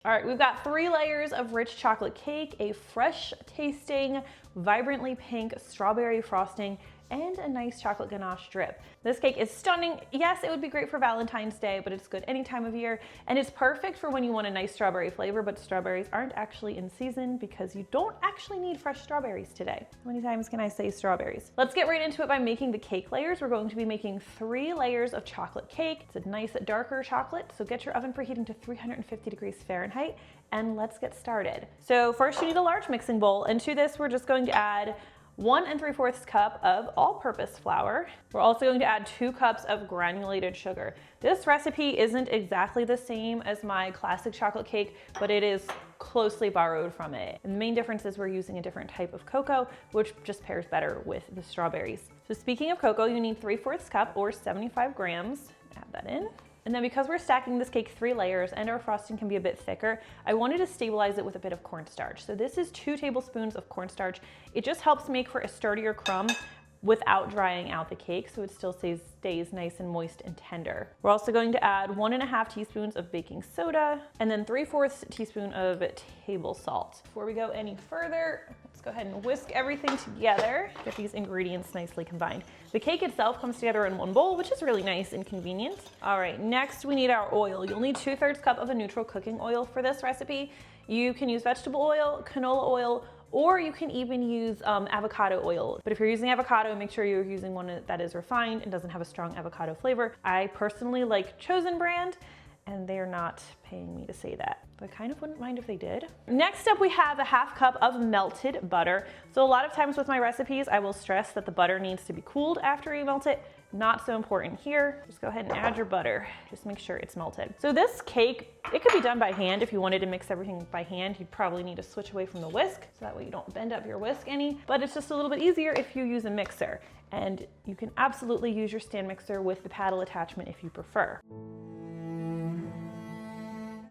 All right, we've got 3 layers of rich chocolate cake, a fresh tasting, vibrantly pink strawberry frosting, and a nice chocolate ganache drip. This cake is stunning. Yes, it would be great for Valentine's Day, but it's good any time of year. And it's perfect for when you want a nice strawberry flavor, but strawberries aren't actually in season because you don't actually need fresh strawberries today. How many times can I say strawberries? Let's get right into it by making the cake layers. We're going to be making 3 layers of chocolate cake. It's a nice darker chocolate, so get your oven preheating to 350 degrees Fahrenheit, and let's get started. So first you need a large mixing bowl, and to this we're just going to add 1 3/4 cup of all-purpose flour. We're also going to add 2 cups of granulated sugar. This recipe isn't exactly the same as my classic chocolate cake, but it is closely borrowed from it. And the main difference is we're using a different type of cocoa, which just pairs better with the strawberries. So speaking of cocoa, you need 3/4 cup or 75 grams. Add that in. And then because we're stacking this cake 3 layers and our frosting can be a bit thicker, I wanted to stabilize it with a bit of cornstarch. So this is 2 tablespoons of cornstarch. It just helps make for a sturdier crumb without drying out the cake, so it still stays nice and moist and tender. We're also going to add 1½ teaspoons of baking soda and then 3/4 teaspoon of table salt. Before we go any further, let's go ahead and whisk everything together. Get these ingredients nicely combined. The cake itself comes together in one bowl, which is really nice and convenient. All right, next we need our oil. You'll need 2/3 cup of a neutral cooking oil for this recipe. You can use vegetable oil, canola oil, or you can even use avocado oil. But if you're using avocado, make sure you're using one that is refined and doesn't have a strong avocado flavor. I personally like Chosen brand, and they're not paying me to say that. But I kind of wouldn't mind if they did. Next up, we have a 1/2 cup of melted butter. So a lot of times with my recipes, I will stress that the butter needs to be cooled after you melt it. Not so important here. Just go ahead and add your butter. Just make sure it's melted. So this cake, it could be done by hand. If you wanted to mix everything by hand, you'd probably need to switch away from the whisk, so that way you don't bend up your whisk any. But it's just a little bit easier if you use a mixer. And you can absolutely use your stand mixer with the paddle attachment if you prefer.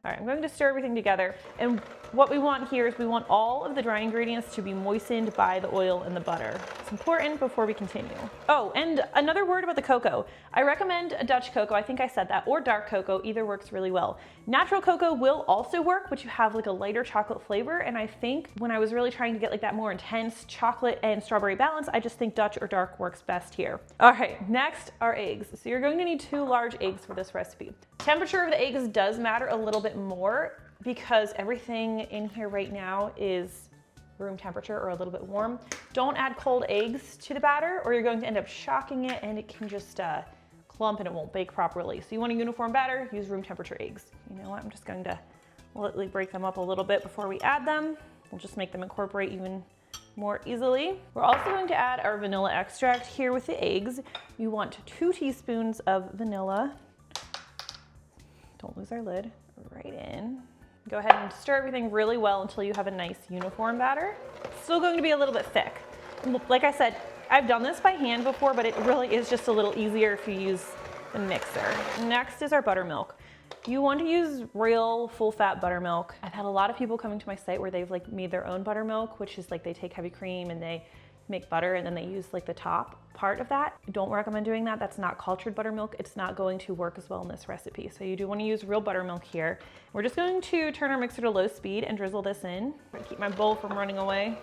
All right, I'm going to stir everything together. And what we want here is we want all of the dry ingredients to be moistened by the oil and the butter. It's important before we continue. Oh, and another word about the cocoa. I recommend a Dutch cocoa, I think I said that, or dark cocoa, either works really well. Natural cocoa will also work, but you have like a lighter chocolate flavor. And I think when I was really trying to get like that more intense chocolate and strawberry balance, I just think Dutch or dark works best here. All right, next are eggs. So you're going to need 2 large eggs for this recipe. Temperature of the eggs does matter a little bit more because everything in here right now is room temperature or a little bit warm. Don't add cold eggs to the batter or you're going to end up shocking it and it can just clump and it won't bake properly. So you want a uniform batter, use room temperature eggs. You know what, I'm just going to lightly break them up a little bit before we add them. We'll just make them incorporate even more easily. We're also going to add our vanilla extract here with the eggs. You want 2 teaspoons of vanilla. Don't lose our lid. Right in. Go ahead and stir everything really well until you have a nice uniform batter. It's still going to be a little bit thick. Like I said, I've done this by hand before, but it really is just a little easier if you use the mixer. Next is our buttermilk. You want to use real full-fat buttermilk. I've had a lot of people coming to my site where they've like made their own buttermilk, which is like they take heavy cream and they make butter and then they use like the top part of that. Don't recommend doing that. That's not cultured buttermilk. It's not going to work as well in this recipe. So you do want to use real buttermilk here. We're just going to turn our mixer to low speed and drizzle this in. Keep my bowl from running away.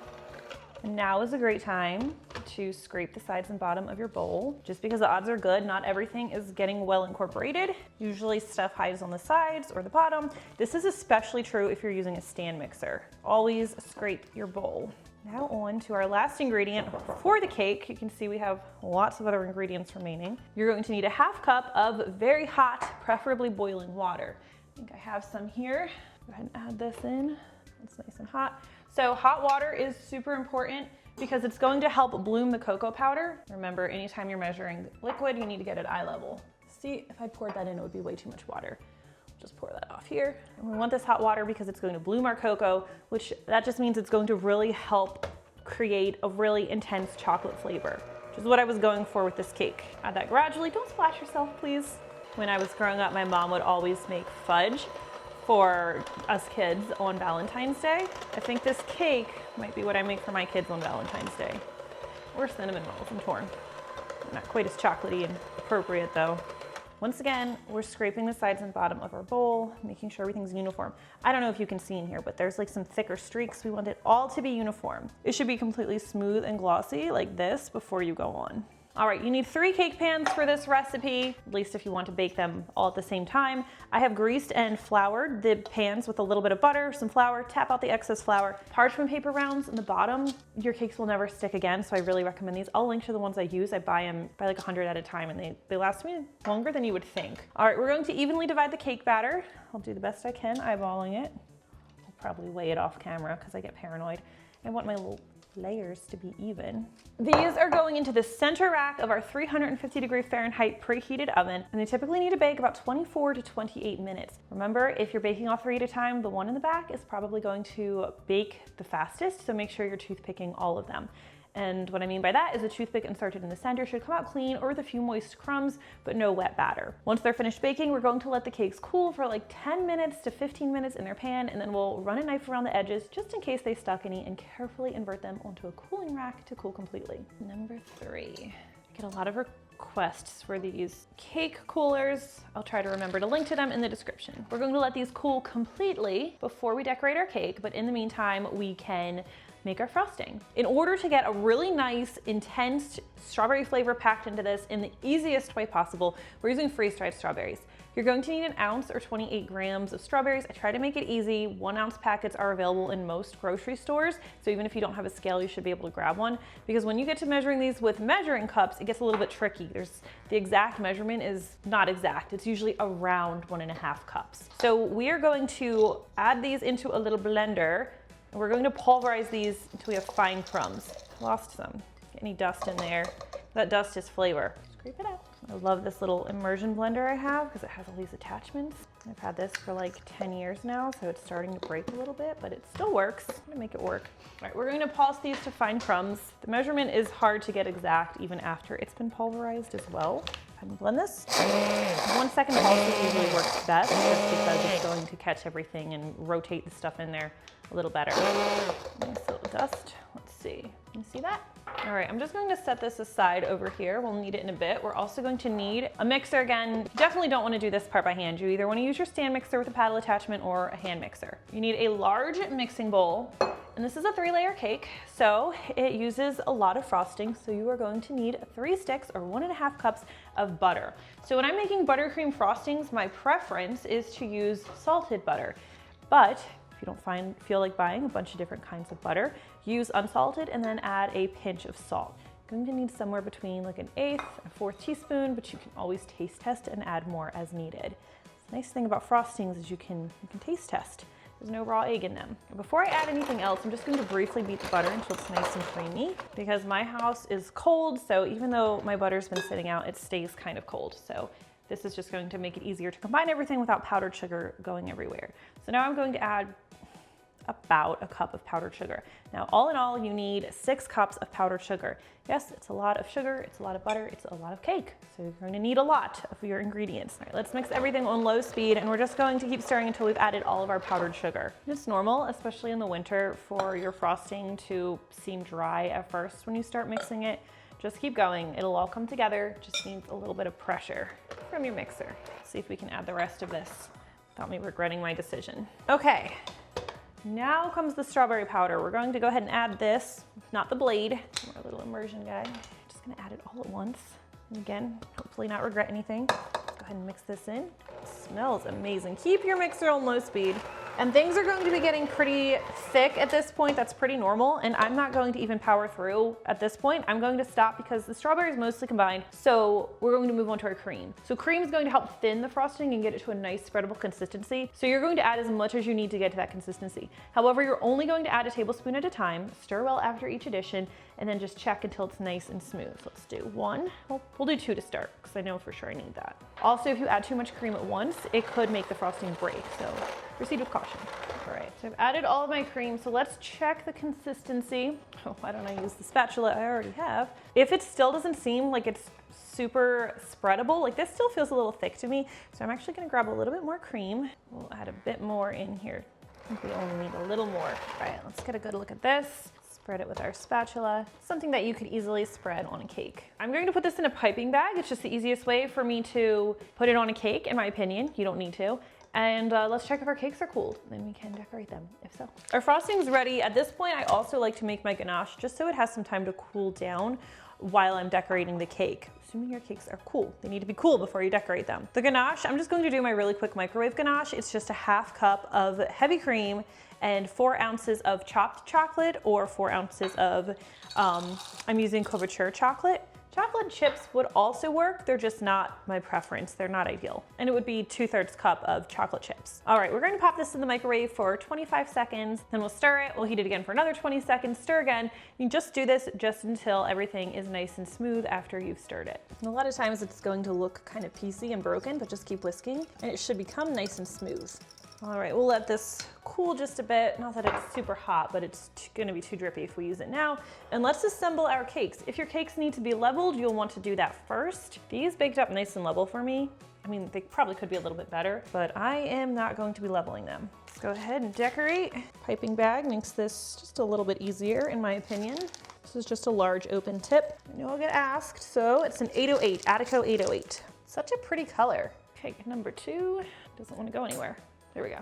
And now is a great time to scrape the sides and bottom of your bowl. Just because the odds are good, not everything is getting well incorporated. Usually stuff hides on the sides or the bottom. This is especially true if you're using a stand mixer. Always scrape your bowl. Now on to our last ingredient for the cake. You can see we have lots of other ingredients remaining. You're going to need a 1/2 cup of very hot, preferably boiling water. I think I have some here. Go ahead and add this in. It's nice and hot. So hot water is super important because it's going to help bloom the cocoa powder. Remember, anytime you're measuring liquid, you need to get it eye level. See, if I poured that in, it would be way too much water. Just pour that off here. And we want this hot water because it's going to bloom our cocoa, which that just means it's going to really help create a really intense chocolate flavor, which is what I was going for with this cake. Add that gradually. Don't splash yourself, please. When I was growing up, my mom would always make fudge for us kids on Valentine's Day. I think this cake might be what I make for my kids on Valentine's Day. Or cinnamon rolls, I'm torn. Not quite as chocolatey and appropriate though. Once again, we're scraping the sides and bottom of our bowl, making sure everything's uniform. I don't know if you can see in here, but there's like some thicker streaks. We want it all to be uniform. It should be completely smooth and glossy like this before you go on. All right, you need 3 cake pans for this recipe, at least if you want to bake them all at the same time. I have greased and floured the pans with a little bit of butter, some flour, tap out the excess flour, parchment paper rounds in the bottom. Your cakes will never stick again, so I really recommend these. I'll link to the ones I use. I buy them by like 100 at a time, and they last me longer than you would think. All right, we're going to evenly divide the cake batter. I'll do the best I can eyeballing it. I'll probably weigh it off camera because I get paranoid. I want my little layers to be even. These are going into the center rack of our 350 Fahrenheit preheated oven, and they typically need to bake about 24 to 28 minutes. Remember, if you're baking all 3 at a time, the one in the back is probably going to bake the fastest, so make sure you're toothpicking all of them. And what I mean by that is a toothpick inserted in the center should come out clean or with a few moist crumbs, but no wet batter. Once they're finished baking, we're going to let the cakes cool for like 10 minutes to 15 minutes in their pan, and then we'll run a knife around the edges just in case they stuck any and carefully invert them onto a cooling rack to cool completely. Number 3, I get a lot of requests for these cake coolers. I'll try to remember to link to them in the description. We're going to let these cool completely before we decorate our cake, but in the meantime, we can make our frosting. In order to get a really nice, intense strawberry flavor packed into this in the easiest way possible, we're using freeze-dried strawberries. You're going to need an ounce or 28 grams of strawberries. I try to make it easy. 1 ounce packets are available in most grocery stores, so even if you don't have a scale, you should be able to grab one, because when you get to measuring these with measuring cups, it gets a little bit tricky. The exact measurement is not exact. It's usually around 1.5 cups. So we are going to add these into a little blender. We're going to pulverize these until we have fine crumbs. Lost some. Get any dust in there. That dust is flavor. Scrape it out. I love this little immersion blender I have because it has all these attachments. I've had this for like 10 years now, so it's starting to break a little bit, but it still works. I'm gonna make it work. All right, we're going to pulse these to fine crumbs. The measurement is hard to get exact even after it's been pulverized as well. And blend this. 1 second pulse usually works best just because it's going to catch everything and rotate the stuff in there a little better. Nice little dust. Let's see. Can you see that? All right, I'm just going to set this aside over here. We'll need it in a bit. We're also going to need a mixer again. You definitely don't want to do this part by hand. You either want to use your stand mixer with a paddle attachment or a hand mixer. You need a large mixing bowl. And this is a 3-layer cake, so it uses a lot of frosting. So you are going to need 3 sticks or 1.5 cups of butter. So when I'm making buttercream frostings, my preference is to use salted butter. But if you don't feel like buying a bunch of different kinds of butter, use unsalted and then add a pinch of salt. You're going to need somewhere between like 1/8 and 1/4 teaspoon, but you can always taste test and add more as needed. The nice thing about frostings is you can taste test. There's no raw egg in them. Before I add anything else, I'm just going to briefly beat the butter until it's nice and creamy, because my house is cold, so even though my butter's been sitting out, it stays kind of cold. So this is just going to make it easier to combine everything without powdered sugar going everywhere. So now I'm going to add about a cup of powdered sugar. Now, all in all, you need 6 cups of powdered sugar. Yes, it's a lot of sugar, it's a lot of butter, it's a lot of cake. So you're going to need a lot of your ingredients. All right, let's mix everything on low speed, and we're just going to keep stirring until we've added all of our powdered sugar. It's normal, especially in the winter, for your frosting to seem dry at first when you start mixing it. Just keep going, it'll all come together. Just needs a little bit of pressure from your mixer. Let's see if we can add the rest of this without me regretting my decision. Okay. Now comes the strawberry powder. We're going to go ahead and add this, not the blade. Our little immersion guy. Just gonna add it all at once. And again, hopefully not regret anything. Go ahead and mix this in. It smells amazing. Keep your mixer on low speed. And things are going to be getting pretty thick at this point. That's pretty normal. And I'm not going to even power through at this point. I'm going to stop because the strawberry is mostly combined. So we're going to move on to our cream. So cream is going to help thin the frosting and get it to a nice spreadable consistency. So you're going to add as much as you need to get to that consistency. However, you're only going to add a tablespoon at a time. Stir well after each addition, and then just check until it's nice and smooth. So let's do 1. We'll do 2 to start because I know for sure I need that. Also, if you add too much cream at once, it could make the frosting break. So proceed with caution. All right, so I've added all of my cream, so let's check the consistency. Oh, why don't I use the spatula I already have? If it still doesn't seem like it's super spreadable, like this still feels a little thick to me, so I'm actually gonna grab a little bit more cream. We'll add a bit more in here. I think we only need a little more. All right, let's get a good look at this. Spread it with our spatula, something that you could easily spread on a cake. I'm going to put this in a piping bag. It's just the easiest way for me to put it on a cake, in my opinion. You don't need to. And let's check if our cakes are cooled, then we can decorate them, if so. Our frosting's ready. At this point, I also like to make my ganache just so it has some time to cool down while I'm decorating the cake. Assuming your cakes are cool. They need to be cool before you decorate them. The ganache, I'm just going to do my really quick microwave ganache. It's just a ½ cup of heavy cream and 4 ounces of chopped chocolate or 4 ounces of, I'm using couverture chocolate. Chocolate chips would also work, they're just not my preference. They're not ideal. And it would be 2/3 cup of chocolate chips. All right, we're going to pop this in the microwave for 25 seconds, then we'll stir it, we'll heat it again for another 20 seconds, stir again. You just do this just until everything is nice and smooth after you've stirred it. And a lot of times it's going to look kind of piecey and broken, but just keep whisking and it should become nice and smooth. All right, we'll let this cool just a bit. Not that it's super hot, but it's gonna be too drippy if we use it now. And let's assemble our cakes. If your cakes need to be leveled, you'll want to do that first. These baked up nice and level for me. I mean, they probably could be a little bit better, but I am not going to be leveling them. Let's go ahead and decorate. Piping bag makes this just a little bit easier, in my opinion. This is just a large open tip. I know I'll get asked, so it's an 808, Attico 808. Such a pretty color. Cake number 2 doesn't want to go anywhere. There we go.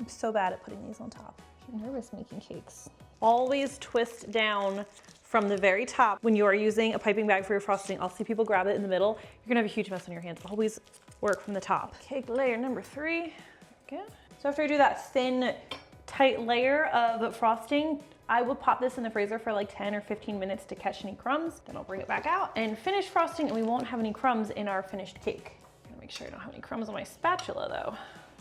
I'm so bad at putting these on top. I'm nervous making cakes. Always twist down from the very top when you are using a piping bag for your frosting. I'll see people grab it in the middle. You're gonna have a huge mess on your hands. Always work from the top. Cake layer number 3. Okay. So after I do that thin, tight layer of frosting, I will pop this in the freezer for like 10 or 15 minutes to catch any crumbs. Then I'll bring it back out and finish frosting, and we won't have any crumbs in our finished cake. I'm gonna make sure I don't have any crumbs on my spatula though.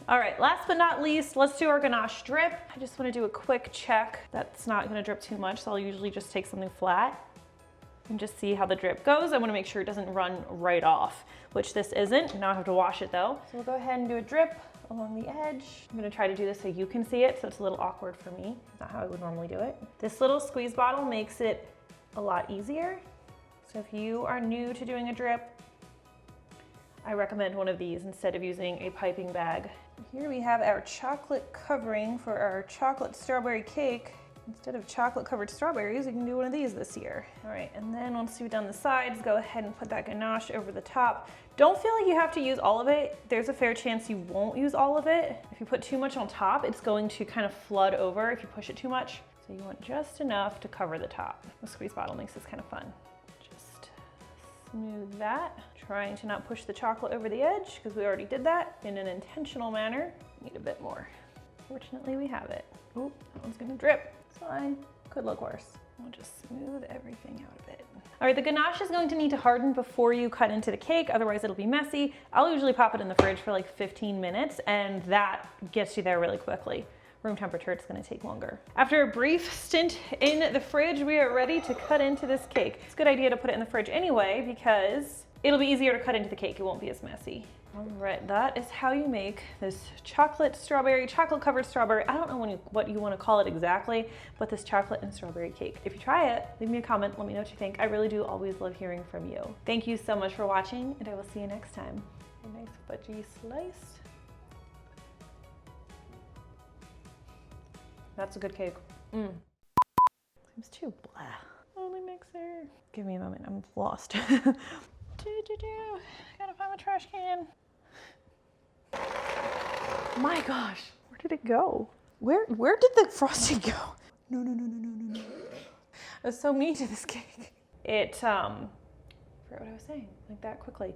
All right, last but not least, let's do our ganache drip. I just want to do a quick check that's not going to drip too much, so I'll usually just take something flat and just see how the drip goes. I want to make sure it doesn't run right off, which this isn't. Now I have to wash it though. So we'll go ahead and do a drip along the edge. I'm going to try to do this so you can see it, so it's a little awkward for me. Not how I would normally do it. This little squeeze bottle makes it a lot easier. So if you are new to doing a drip, I recommend one of these instead of using a piping bag. Here we have our chocolate covering for our chocolate strawberry cake. Instead of chocolate covered strawberries, you can do one of these this year. All right, and then once you've done the sides, go ahead and put that ganache over the top. Don't feel like you have to use all of it. There's a fair chance you won't use all of it. If you put too much on top, it's going to kind of flood over if you push it too much. So you want just enough to cover the top. The squeeze bottle makes this kind of fun. Just smooth that. Trying to not push the chocolate over the edge because we already did that in an intentional manner. Need a bit more. Fortunately, we have it. Oop, that one's gonna drip. It's fine, could look worse. We'll just smooth everything out of it. All right, the ganache is going to need to harden before you cut into the cake, otherwise it'll be messy. I'll usually pop it in the fridge for like 15 minutes and that gets you there really quickly. Room temperature, it's gonna take longer. After a brief stint in the fridge, we are ready to cut into this cake. It's a good idea to put it in the fridge anyway because it'll be easier to cut into the cake. It won't be as messy. All right, that is how you make this chocolate covered strawberry. I don't know what you want to call it exactly, but this chocolate and strawberry cake. If you try it, leave me a comment. Let me know what you think. I really do always love hearing from you. Thank you so much for watching, and I will see you next time. A nice fudgy slice. That's a good cake. Seems too blah. Only mixer. Give me a moment, I'm lost. Gotta find my trash can. My gosh, where did it go? Where did the frosting go? No. I was so mean to this cake. Forgot what I was saying, like that quickly.